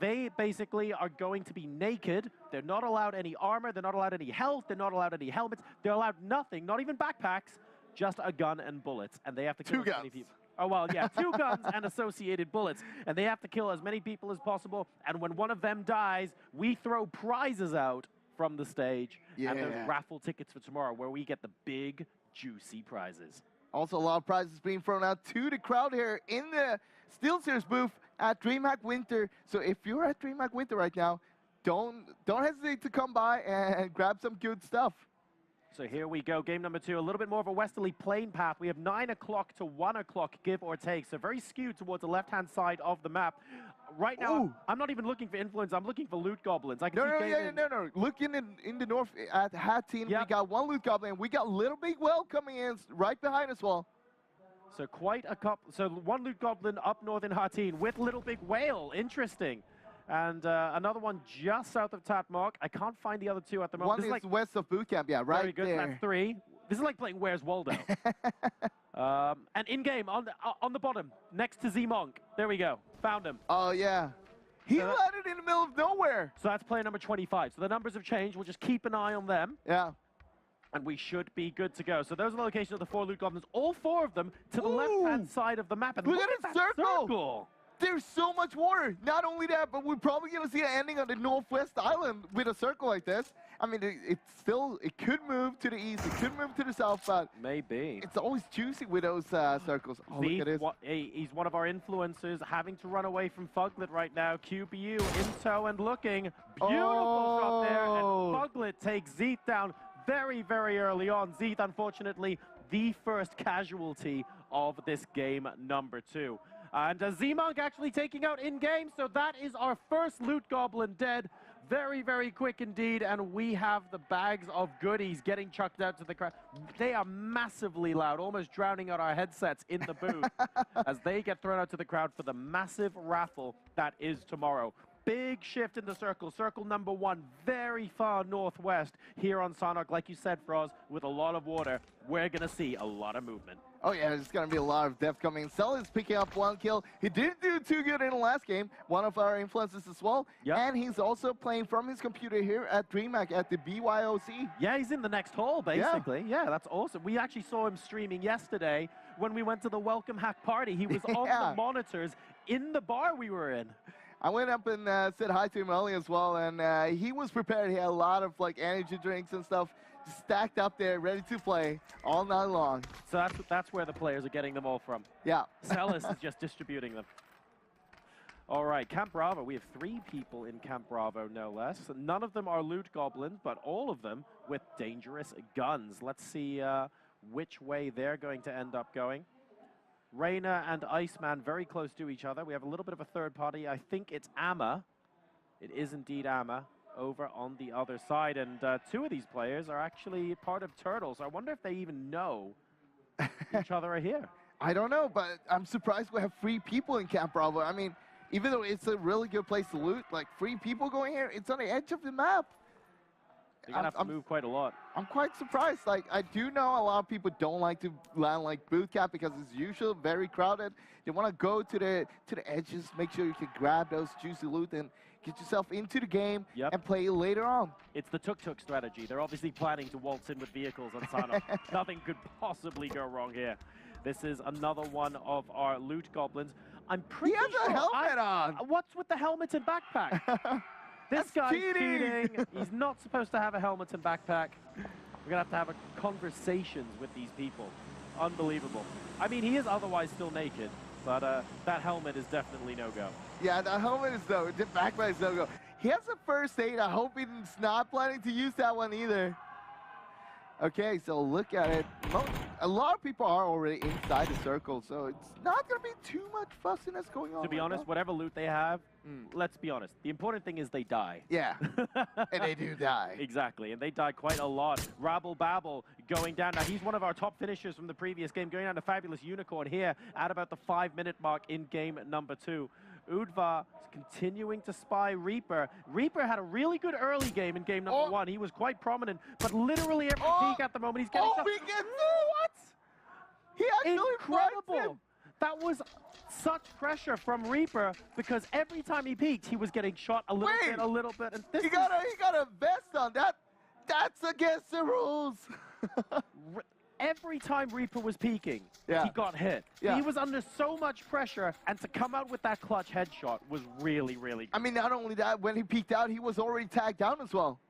They basically are going to be naked. They're not allowed any armor. They're not allowed any health. They're not allowed any helmets. They're allowed nothing, not even backpacks, just a gun and bullets. And they have to kill as many people. Oh, well, yeah, 2 guns and associated bullets. And they have to kill as many people as possible. And when one of them dies, we throw prizes out from the stage. Yeah. And there's raffle tickets for tomorrow where we get the big, juicy prizes. Also, a lot of prizes being thrown out to the crowd here in the SteelSeries booth at DreamHack Winter. So if you're at DreamHack Winter right now, don't hesitate to come by and grab some good stuff. So here we go, game number 2, a little bit more of a westerly plane path. We have 9 o'clock to 1 o'clock, give or take. So very skewed towards the left-hand side of the map. Right now, Ooh. I'm not even looking for influence. I'm looking for Loot Goblins. I can No. Look in the north at Hat Team. Yep. We got 1 Loot Goblin. We got Little Big Whale coming in right behind us. Well, so quite a couple. So 1 Loot Goblin up north in Harteen with Little Big Whale. Interesting. And another one just south of Tatmark. I can't find the other 2 at the moment. One is like west of Boot Camp. Yeah, right very good. there. That's 3. This is like playing Where's Waldo. And in-game, on the bottom, next to Z-Monk. There we go. Found him. Oh, yeah. He landed in the middle of nowhere. So that's player number 25. So the numbers have changed. We'll just keep an eye on them. Yeah. And we should be good to go. So those are the locations of the 4 Loot Goblins. All 4 of them to the left-hand side of the map. And look at that the circle. There's so much water. Not only that, but we're probably going to see an ending on the Northwest Island with a circle like this. I mean, it could move to the east. It could move to the south, but maybe. It's always juicy with those circles. Oh, look at this. He's one of our influencers having to run away from Fuglet right now. QBU in tow and looking. Beautiful shot there. And Fuglet takes Zeeth down very, very early on. Zeeth, unfortunately, the first casualty of this game number 2. And Z-Monk actually taking out in-game, so that is our first Loot Goblin dead. Very, very quick indeed, and we have the bags of goodies getting chucked out to the crowd. They are massively loud, almost drowning out our headsets in the booth as they get thrown out to the crowd for the massive raffle that is tomorrow. Big shift in the circle. Circle number 1, very far northwest here on Sarnok. Like you said, Frosz, with a lot of water, we're going to see a lot of movement. Oh, yeah, there's going to be a lot of death coming. Cell is picking up 1 kill. He didn't do too good in the last game. One of our influences as well. Yep. And he's also playing from his computer here at DreamHack at the BYOC. Yeah, he's in the next hall, basically. Yeah, that's awesome. We actually saw him streaming yesterday when we went to the Welcome Hack party. He was on the monitors in the bar we were in. I went up and said hi to him early as well, and he was prepared. He had a lot of like energy drinks and stuff just stacked up there, ready to play all night long. So that's where the players are getting them all from. Yeah. Celis is just distributing them. All right, Camp Bravo. We have 3 people in Camp Bravo, no less. None of them are Loot Goblins, but all of them with dangerous guns. Let's see which way they're going to end up going. Reyna and Iceman very close to each other. We have a little bit of a third party. I think it's Amma. It is indeed Amma over on the other side. And 2 of these players are actually part of Turtles. I wonder if they even know each other are here. I don't know, but I'm surprised we have 3 people in Camp Bravo. I mean, even though it's a really good place to loot, like 3 people going here, it's on the edge of the map. You're going to have to move quite a lot. I'm quite surprised. Like, I do know a lot of people don't like to land like boot camp because it's usually very crowded. They want to go to the edges, make sure you can grab those juicy loot and get yourself into the game and play later on. It's the tuk-tuk strategy. They're obviously planning to waltz in with vehicles on Sarnok. Nothing could possibly go wrong here. This is another one of our Loot Goblins. I'm pretty sure... He has a helmet on! What's with the helmet and backpack? This guy's cheating. He's not supposed to have a helmet and backpack. We're going to have conversations with these people. Unbelievable. I mean, he is otherwise still naked, but that helmet is definitely no-go. Yeah, the helmet is no. The backpack is no-go. He has a first aid. I hope he's not planning to use that one either. Okay, so look at it. A lot of people are already inside the circle, so it's not going to be too much fussiness going on. To be honest, whatever loot they have, let's be honest, the important thing is they die. Yeah, and they do die. Exactly, and they die quite a lot. Rabble Babble going down. Now, he's one of our top finishers from the previous game, going down to Fabulous Unicorn here at about the 5-minute mark in game number 2. Udva is continuing to spy Reaper. Reaper had a really good early game in game number 1. He was quite prominent, but literally every peak at the moment, he's getting... Oh, we get... What? He actually incredible! That was such pressure from Reaper because every time he peeked, he was getting shot a little bit, a little bit. And this he got a vest on. That's against the rules. Every time Reaper was peeking, he got hit. Yeah. He was under so much pressure, and to come out with that clutch headshot was really, really good. I mean, not only that, when he peeked out, he was already tagged down as well.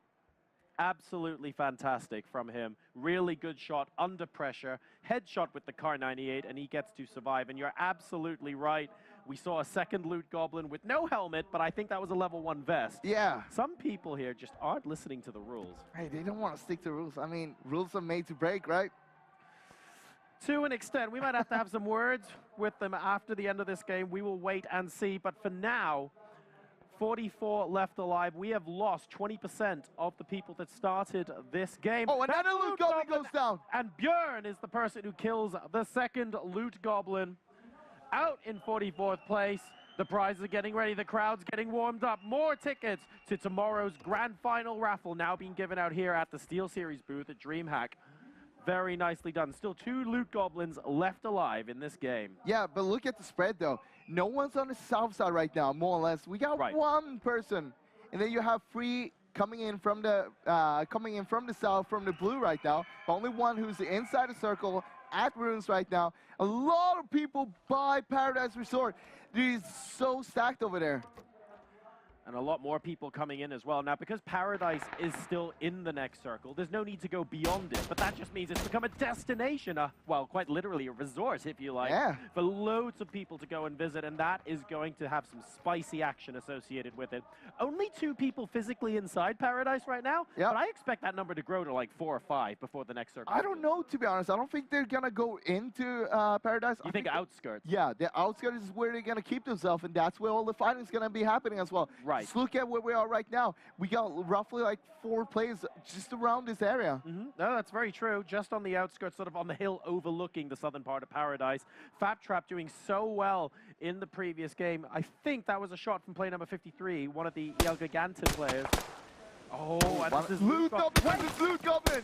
Absolutely fantastic from him. Really good shot under pressure. Headshot with the Kar 98, and he gets to survive. And you're absolutely right. We saw a second Loot Goblin with no helmet, but I think that was a level 1 vest. Yeah. Some people here just aren't listening to the rules. Hey, they don't want to stick to rules. I mean, rules are made to break, right? To an extent, we might have to have some words with them after the end of this game. We will wait and see. But for now, 44 left alive. We have lost 20% of the people that started this game. Oh, another Loot Goblin goes down. And Björn is the person who kills the second Loot Goblin. Out in 44th place. The prizes are getting ready. The crowd's getting warmed up. More tickets to tomorrow's grand final raffle now being given out here at the SteelSeries booth at DreamHack. Very nicely done. Still 2 Loot Goblins left alive in this game. Yeah, but look at the spread, though. No one's on the south side right now, more or less. We got one person, and then you have 3 coming in from the south, from the blue right now. Only one who's inside the circle at runes right now. A lot of people by Paradise Resort. They're so stacked over there. And a lot more people coming in as well. Now, because Paradise is still in the next circle, there's no need to go beyond it. But that just means it's become a destination, well, quite literally a resort, if you like, for loads of people to go and visit. And that is going to have some spicy action associated with it. Only 2 people physically inside Paradise right now. But I expect that number to grow to like 4 or 5 before the next circle. I don't know, to be honest. I don't think they're going to go into Paradise. You think outskirts? Yeah, the outskirts is where they're going to keep themselves. And that's where all the fighting is going to be happening as well. Right. Just look at where we are right now. We got roughly like 4 players just around this area. No, that's very true. Just on the outskirts, sort of on the hill overlooking the southern part of Paradise. FabTrap doing so well in the previous game. I think that was a shot from player number 53, one of the El Gigantin players. Oh, and this is Loot Goblin! This is Loot Goblin!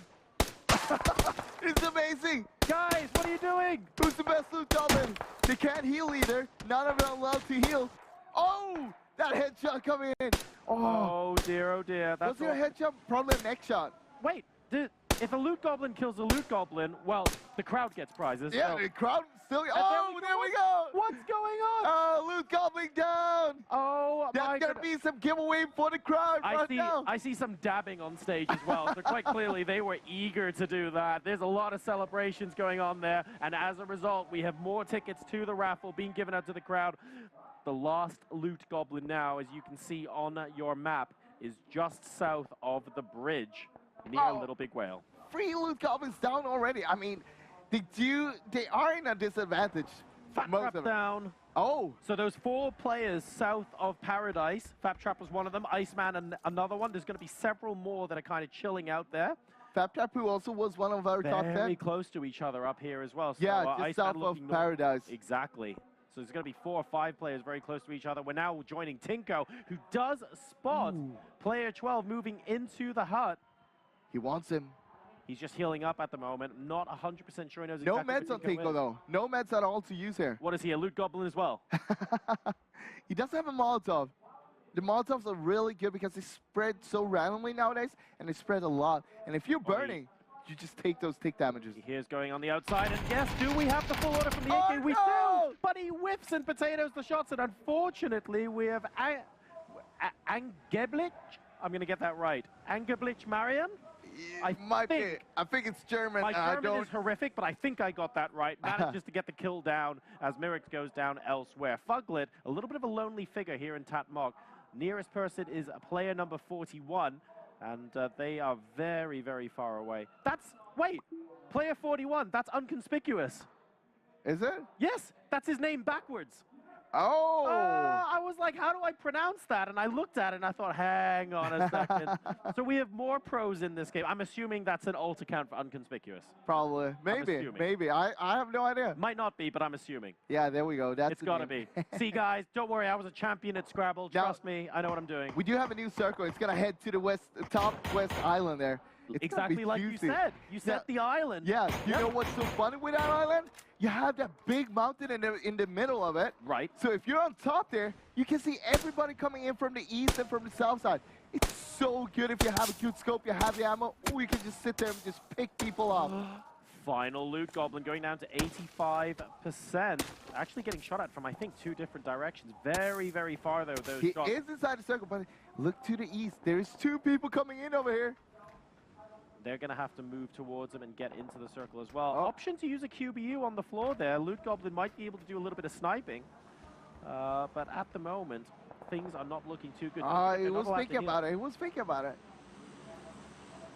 It's amazing! Guys, what are you doing? Who's the best Loot Goblin? They can't heal either. None of them are allowed to heal. Oh! That headshot coming in. Oh dear, oh dear. Was it a headshot? Probably a neck shot. Wait, if a Loot Goblin kills a Loot Goblin, well, the crowd gets prizes. Yeah, the crowd still. Oh, there we go. What's going on? Oh, Loot Goblin down. Oh, that's gonna be some giveaway for the crowd right now. I see some dabbing on stage as well. So quite clearly, they were eager to do that. There's a lot of celebrations going on there, and as a result, we have more tickets to the raffle being given out to the crowd. The last Loot Goblin now, as you can see on your map, is just south of the bridge near Little Big Whale. 3 Loot Goblins down already. I mean, they are in a disadvantage. FabTrap down. Oh. So those 4 players south of Paradise, FabTrap was one of them, Iceman and another one. There's going to be several more that are kind of chilling out there. FabTrap, who also was one of our top 10. Very close to each other up here as well. So, yeah, just south of Paradise. Exactly. So there's going to be 4 or 5 players very close to each other. We're now joining Tinko, who does spot player 12 moving into the hut. He wants him. He's just healing up at the moment. Not 100% sure he knows no exactly meds on Tinko, though. No meds at all to use here. What is he, a Loot Goblin as well? He does have a Molotov. The Molotovs are really good because they spread so randomly nowadays, and they spread a lot. And if you're burning, you just take those tick damages. Here's going on the outside, and yes, do we have the full order from the AK? We do! But he whiffs and potatoes the shots, and unfortunately, we have Angeblich. I'm going to get that right. Angeblich Marian? I think it's German. My German is horrific, but I think I got that right. Manages to get the kill down as Myrkee goes down elsewhere. Fuglet, a little bit of a lonely figure here in Tatmok. Nearest person is player number 41. And they are very, very far away. Wait, player 41, that's unconspicuous. Is it? Yes, that's his name backwards. Oh! I was like, how do I pronounce that? And I looked at it and I thought, hang on a second. So we have more pros in this game. I'm assuming that's an alt account for unconspicuous. Probably. Maybe. I have no idea. Might not be, but I'm assuming. Yeah, there we go. That's it's got to be. See, guys, don't worry. I was a champion at Scrabble. Trust me. I know what I'm doing. We do have a new circle. It's going to head to the top west island there. It's exactly like you said. You set the island. Yeah, you know what's so funny with that island? You have that big mountain in the middle of it. Right. So if you're on top there, you can see everybody coming in from the east and from the south side. It's so good if you have a good scope, you have the ammo, or you can just sit there and just pick people off. Final Loot Goblin going down to 85%. Actually getting shot at from, I think, 2 different directions. Very, very far, though, those shots. He is inside the circle, but look to the east. There's 2 people coming in over here. They're going to have to move towards him and get into the circle as well. Option to use a QBU on the floor there. Loot Goblin might be able to do a little bit of sniping. But at the moment, things are not looking too good. He was thinking about it. He was thinking about it.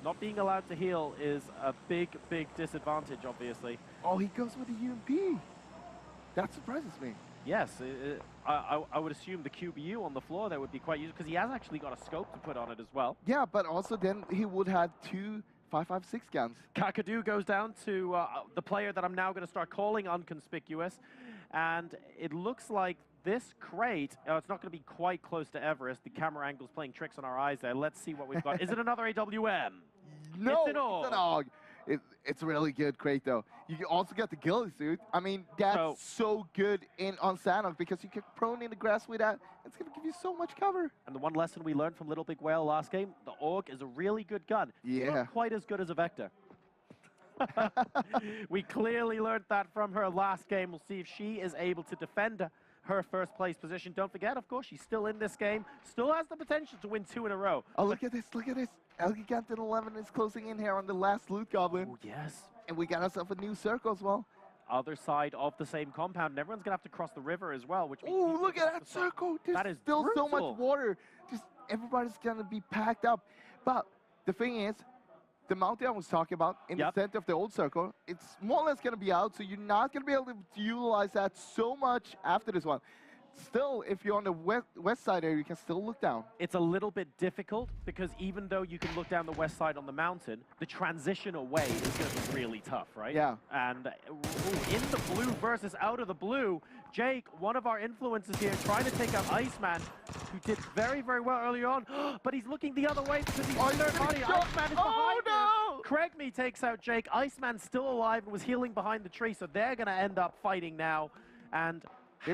Not being allowed to heal is a big, big disadvantage, obviously. Oh, he goes with the UMP. That surprises me. Yes, I would assume the QBU on the floor there would be quite useful, because he has actually got a scope to put on it as well. Yeah, but also then he would have 2 5.56 guns. Kakadu goes down to the player that I'm now going to start calling unconspicuous. And it looks like this crate, it's not going to be quite close to Everest. The camera angle's playing tricks on our eyes there. Let's see what we've got. Is it another AWM? No, it's an AUG. It's an AUG. It's a really good crate, though. You also got the ghillie suit. I mean, that's so good on Sanok, because you get prone in the grass with that. It's going to give you so much cover. And the one lesson we learned from Little Big Whale last game, the AUG is a really good gun. Yeah. Not quite as good as a Vector. We clearly learned that from her last game. We'll see if she is able to defend her first place position. Don't forget, of course, she's still in this game. Still has the potential to win 2 in a row. Oh, look at this. Look at this. El Gigante 11 is closing in here on the last Loot Goblin. Oh, yes. And we got ourselves a new circle as well. Other side of the same compound. And everyone's going to have to cross the river as well, which means... Oh, look at that circle. There's still so much water. Just everybody's going to be packed up. But the thing is, the mountain I was talking about in the center of the old circle, it's more or less going to be out, so you're not going to be able to utilize that so much after this one. Still, if you're on the west side area, you can still look down. It's a little bit difficult, because even though you can look down the west side on the mountain, the transition away is going to be really tough, right? Yeah. And in the blue versus out of the blue, Jake, one of our influencers here, trying to take out Iceman, who did very, very well early on, but he's looking the other way because he's third party. Iceman is behind him. Craigme takes out Jake. Iceman's still alive and was healing behind the tree, so they're going to end up fighting now. And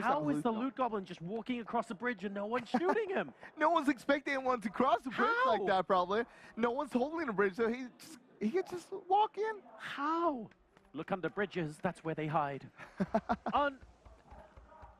how is the Loot Goblin just walking across the bridge and no one's shooting him? No one's expecting anyone to cross the bridge like that, probably. No one's holding the bridge, so he can just walk in. How? Look under bridges, that's where they hide.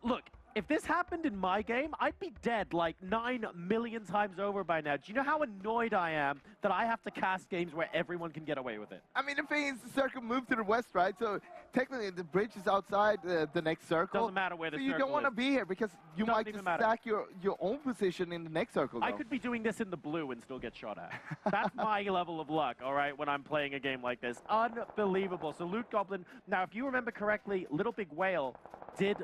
Look, if this happened in my game, I'd be dead like 9 million times over by now. Do you know how annoyed I am that I have to cast games where everyone can get away with it? I mean, the thing is, the circle moved to the west, right? So technically, the bridge is outside the next circle. Doesn't matter where the circle is. You don't want to be here, because you might just stack your own position in the next circle, though. I could be doing this in the blue and still get shot at. That's my level of luck, all right, when I'm playing a game like this. Unbelievable. So Loot Goblin, now if you remember correctly, Little Big Whale did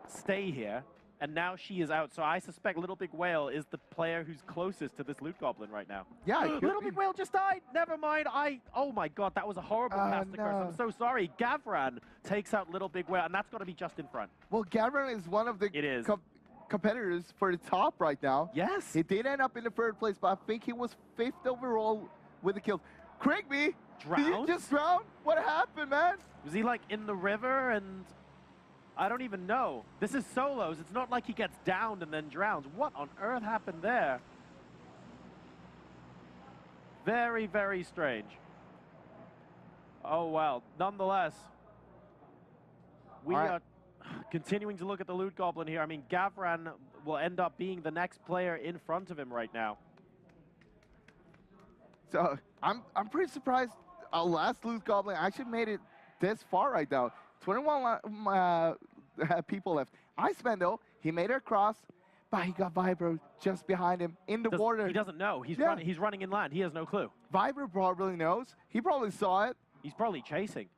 stay here, and now she is out. So I suspect Little Big Whale is the player who's closest to this Loot Goblin right now. Yeah, Little Big Whale just died. Never mind. Oh my God, that was a horrible massacre. No. I'm so sorry. Gavran takes out Little Big Whale, and that's got to be just in front. Well, Gavran is one of the competitors for the top right now. Yes. He did end up in the 3rd place, but I think he was 5th overall with the kills. Craigme, did you just drown? What happened, man? Was he like in the river and... I don't even know. This is solos. It's not like he gets downed and then drowns. What on earth happened there? Very, very strange. Oh, well. Nonetheless, we are continuing to look at the Loot Goblin here. I mean, Gavran will end up being the next player in front of him right now. So, I'm pretty surprised our last Loot Goblin actually made it this far right now. 21 people left. Iceman, though, he made it across, but he got Vibro just behind him in the border. He doesn't know. He's running inland. He has no clue. Vibro probably knows. He probably saw it. He's probably chasing.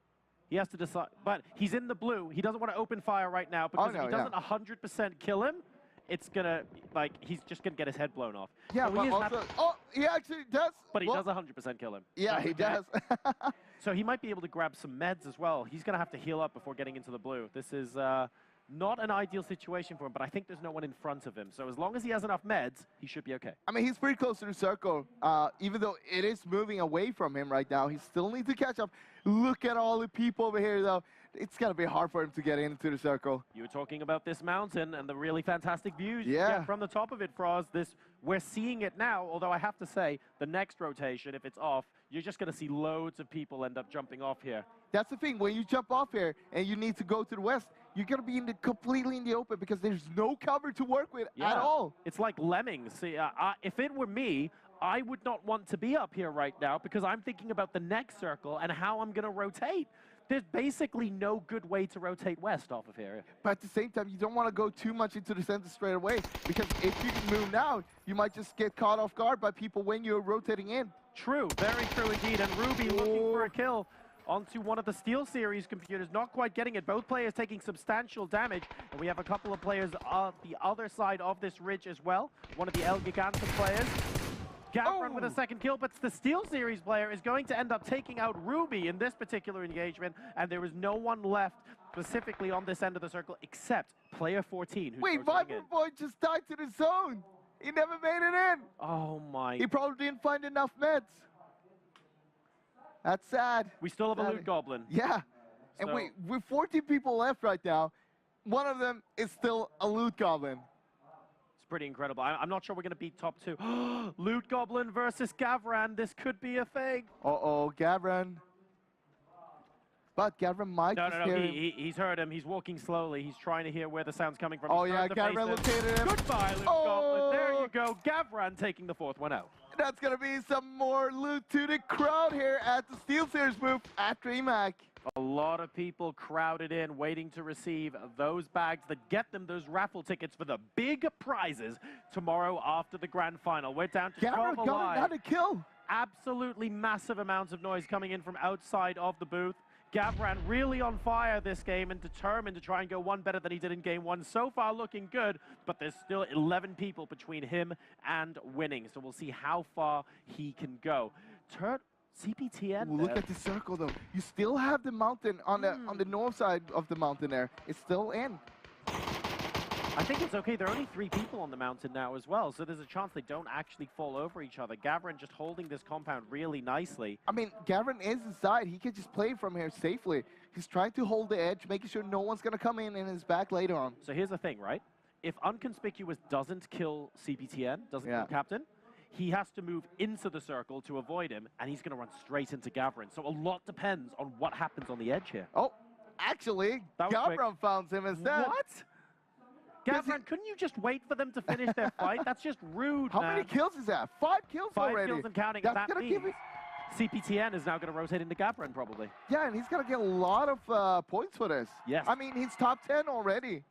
He has to decide. But he's in the blue. He doesn't want to open fire right now, because if he doesn't 100% kill him, it's going to, like, he's just going to get his head blown off. Yeah, so but also, he actually does. But he does 100% kill him. Yeah, he does. So he might be able to grab some meds as well. He's going to have to heal up before getting into the blue. This is Not an ideal situation for him, but I think there's no one in front of him. So as long as he has enough meds, he should be okay. I mean, he's pretty close to the circle. Even though it is moving away from him right now, he still needs to catch up. Look at all the people over here, though. It's going to be hard for him to get into the circle. You were talking about this mountain and the really fantastic views you Yeah. get from the top of it, Frosz. We're seeing it now, although I have to say, the next rotation, if it's off, you're just going to see loads of people end up jumping off here. That's the thing. When you jump off here and you need to go to the west, you're going to be completely in the open because there's no cover to work with at all. It's like lemmings. See, if it were me, I would not want to be up here right now because I'm thinking about the next circle and how I'm going to rotate. There's basically no good way to rotate west off of here. But at the same time, you don't want to go too much into the center straight away because if you can move now, you might just get caught off guard by people when you're rotating in. True, very true indeed. And Ruby looking for a kill onto one of the SteelSeries computers, not quite getting it. Both players taking substantial damage, and we have a couple of players on the other side of this ridge as well. One of the El Gigante players. Gavron with a second kill, but the SteelSeries player is going to end up taking out Ruby in this particular engagement, and there is no one left specifically on this end of the circle except player 14. Who's Wait, Viper Boy just died to the zone. He never made it in. Oh my. He probably didn't find enough meds. That's sad. We still have a Loot Goblin. Yeah. And wait, with 14 people left right now, one of them is still a Loot Goblin. It's pretty incredible. I'm not sure we're going to beat top two. Loot Goblin versus Gavron. This could be a thing. Uh-oh, Gavron. But Gavron might No, hear him. He's heard him. He's walking slowly. He's trying to hear where the sound's coming from. Oh, yeah, Gavron located him. Goodbye, Loot Goblin. There you go. Gavron taking the fourth one out. That's going to be some more loot to the crowd here at the SteelSeries booth at DreamHack. A lot of people crowded in, waiting to receive those bags that get them those raffle tickets for the big prizes tomorrow after the grand final. We're down to 12 alive. Gavron got a kill. Absolutely massive amounts of noise coming in from outside of the booth. Gavron really on fire this game and determined to try and go one better than he did in game one. So far looking good, but there's still 11 people between him and winning. So we'll see how far he can go. CPTN. Look at the circle though. You still have the mountain on the north side of the mountain there. It's still in. I think it's okay. There are only 3 people on the mountain now as well, so there's a chance they don't actually fall over each other. Gavron just holding this compound really nicely. I mean, Gavron is inside. He can just play from here safely. He's trying to hold the edge, making sure no one's going to come in his back later on. So here's the thing, right? If Unconspicuous doesn't kill CPTN, doesn't kill Captain, he has to move into the circle to avoid him, and he's going to run straight into Gavron. So a lot depends on what happens on the edge here. Oh, actually, Gavron found him instead. What? Gavron, couldn't you just wait for them to finish their fight? That's just rude, How many kills is that? 5 kills 5 already. 5 kills and counting. That's that gonna means give CPTN is now going to rotate into Gavron, probably. Yeah, and he's going to get a lot of points for this. Yes. I mean, he's top 10 already.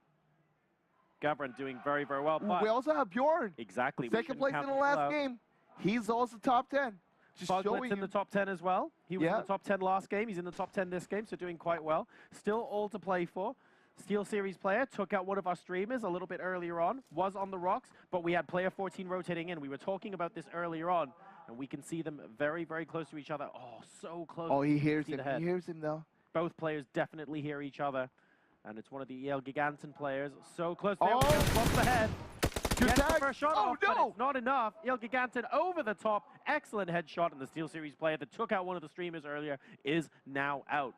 Gavron doing very, very well. But we also have Bjorn. Exactly. Second place in the last game. He's also top 10. Just Fuglet's in the top 10 as well. He was in the top 10 last game. He's in the top 10 this game, so doing quite well. Still all to play for. SteelSeries player took out one of our streamers a little bit earlier on, was on the rocks, but we had player 14 rotating in. We were talking about this earlier on, and we can see them very, very close to each other. Oh, so close. Oh, he hears him. He hears him, though. Both players definitely hear each other, and it's one of the El Giganten players. So close. There we go. Bump the head. Gets the first shot off, but it's not enough. El Giganten over the top. Excellent headshot, and the SteelSeries player that took out one of the streamers earlier is now out.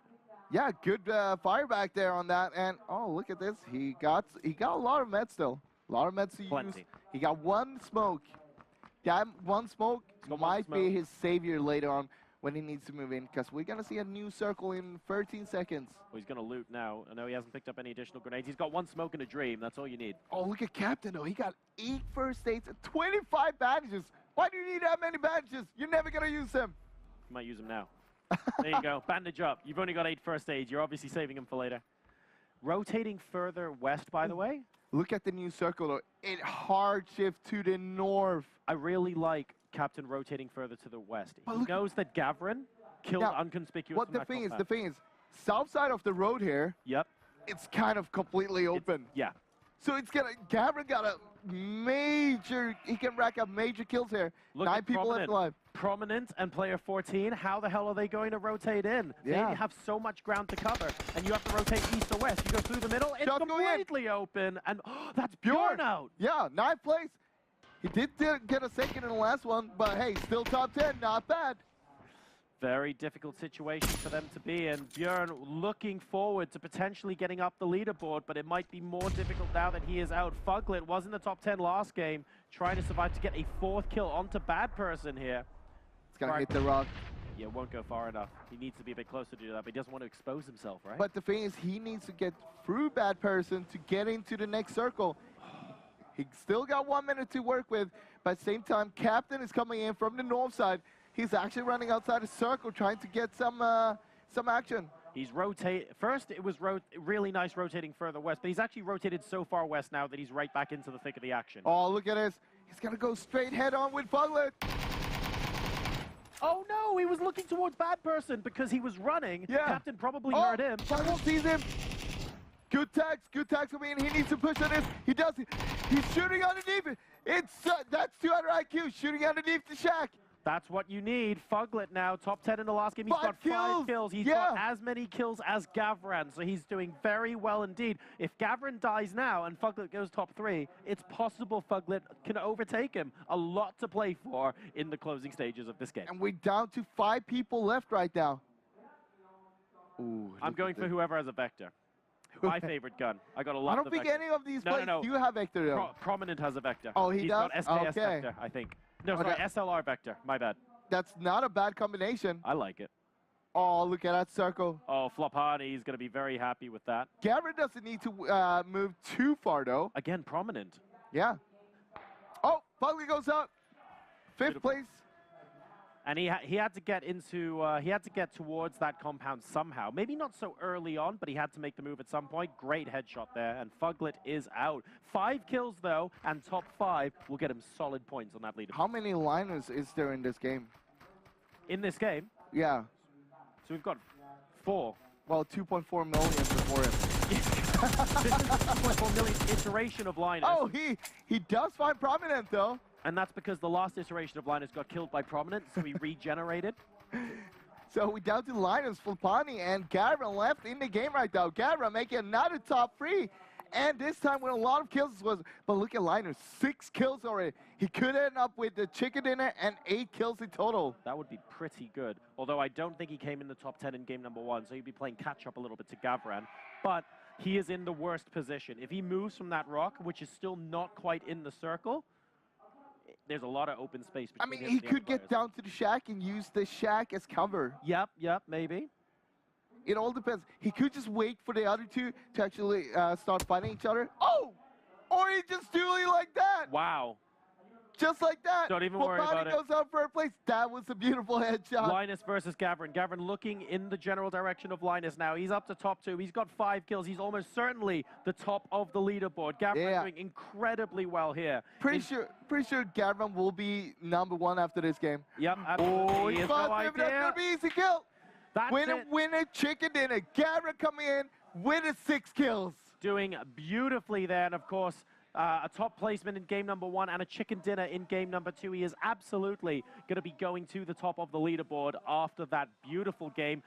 Yeah, good fire back there on that, and oh, look at this. He got a lot of meds still. A lot of meds to use. He got 1 smoke. That 1 smoke might be his savior later on when he needs to move in, because we're going to see a new circle in 13 seconds. Well, he's going to loot now. I know he hasn't picked up any additional grenades. He's got 1 smoke and a dream. That's all you need. Oh, look at Captain, though. He got 8 first aids and 25 bandages. Why do you need that many bandages? You're never going to use them. You might use them now. There you go. Bandage up. You've only got 8 first aids. You're obviously saving them for later. Rotating further west, by the way. Look at the new circle, though. It hard shift to the north. I really like Captain rotating further to the west. He knows that Gavron killed Unconspicuous. What the thing is, south side of the road here, yep, it's kind of completely open. Yeah. So it's gonna, Gavin got a major, he can rack up major kills here. Look 9 at people left alive. Prominent and player 14, how the hell are they going to rotate in? Yeah. They have so much ground to cover, and you have to rotate east or west. You go through the middle, it's Shot going in. completely open, and that's Bjorn out. Yeah, 9th place. He did get a second in the last one, but hey, still top 10, not bad. Very difficult situation for them to be in. Bjorn looking forward to potentially getting up the leaderboard, but it might be more difficult now that he is out. Fuglet was in the top 10 last game, trying to survive to get a 4th kill onto Bad Person here. It's gonna hit the rock. Yeah, won't go far enough. He needs to be a bit closer to do that, but he doesn't want to expose himself, right? But the thing is, he needs to get through Bad Person to get into the next circle. He still got 1 minute to work with, but at the same time, Captain is coming in from the north side. He's actually running outside the circle, trying to get some action. He's rotate. First, it was really nice rotating further west, but he's actually rotated so far west now that he's right back into the thick of the action. Oh, look at this. He's gonna go straight head on with Fuglet. Oh no, he was looking towards Bad Person because he was running. Yeah. Captain probably heard him. Fuglet sees him. Good tags coming in. He needs to push on this. He does. He's shooting underneath it. That's 200 IQ, shooting underneath the shack. That's what you need. Fuglet now, top 10 in the last game. He's got 5 kills. He's got as many kills as Gavran, so he's doing very well indeed. If Gavran dies now and Fuglet goes top 3, it's possible Fuglet can overtake him. A lot to play for in the closing stages of this game. And we're down to 5 people left right now. Ooh, I'm going for whoever has a Vector. My favorite gun. I got a lot of I don't think any of these players no. do have Vector, though. Prominent has a Vector. Oh, he He's does? got SKS Okay. Vector, I think. No, sorry, SLR Vector. My bad. That's not a bad combination. I like it. Oh, look at that circle. Oh, Flophani is going to be very happy with that. Gavin doesn't need to move too far, though. Again, Prominent. Yeah. Oh, Fuglet goes up. 5th Beautiful. place. And he had to get into he had to get towards that compound somehow. Maybe not so early on, but he had to make the move at some point. Great headshot there, and Fuglet is out. 5 kills though, and top 5 will get him solid points on that leaderboard. How many liners is there in this game? In this game, Yeah. so we've got 4. Well, 2.4 million before him. This is the 2.4 million iteration of Linus. Oh, he does find Prominent, though. And that's because the last iteration of Linus got killed by Prominent, so he regenerated. So we're down to Linus, Flophani, and Gavin left in the game right now. Gavin making another top 3. And this time with a lot of kills but look at Linus, 6 kills already. He could end up with the chicken dinner and 8 kills in total. That would be pretty good. Although I don't think he came in the top 10 in game number 1, so he'd be playing catch up a little bit to Gavran. But he is in the worst position. If he moves from that rock, which is still not quite in the circle, there's a lot of open space between him and he the could other get players. down to the shack and use the shack as cover. Yep, maybe. It all depends. He could just wait for the other 2 to actually start fighting each other. Oh! Or he just do it like that. Wow. Just like that. Don't even worry about it. goes out for a place. That was a beautiful headshot. Linus versus Gavran. Gavran looking in the general direction of Linus now. He's up to top 2. He's got 5 kills. He's almost certainly the top of the leaderboard. Gavran doing incredibly well here. Pretty sure Gavran will be number 1 after this game. Yep, absolutely. Oh, He he's has no fast. That's idea. gonna be easy kill. That's it. Winner, chicken dinner. Gavran coming in with his 6 kills. Doing beautifully there, and of course, a top placement in game number 1 and a chicken dinner in game number 2. He is absolutely going to be going to the top of the leaderboard after that beautiful game.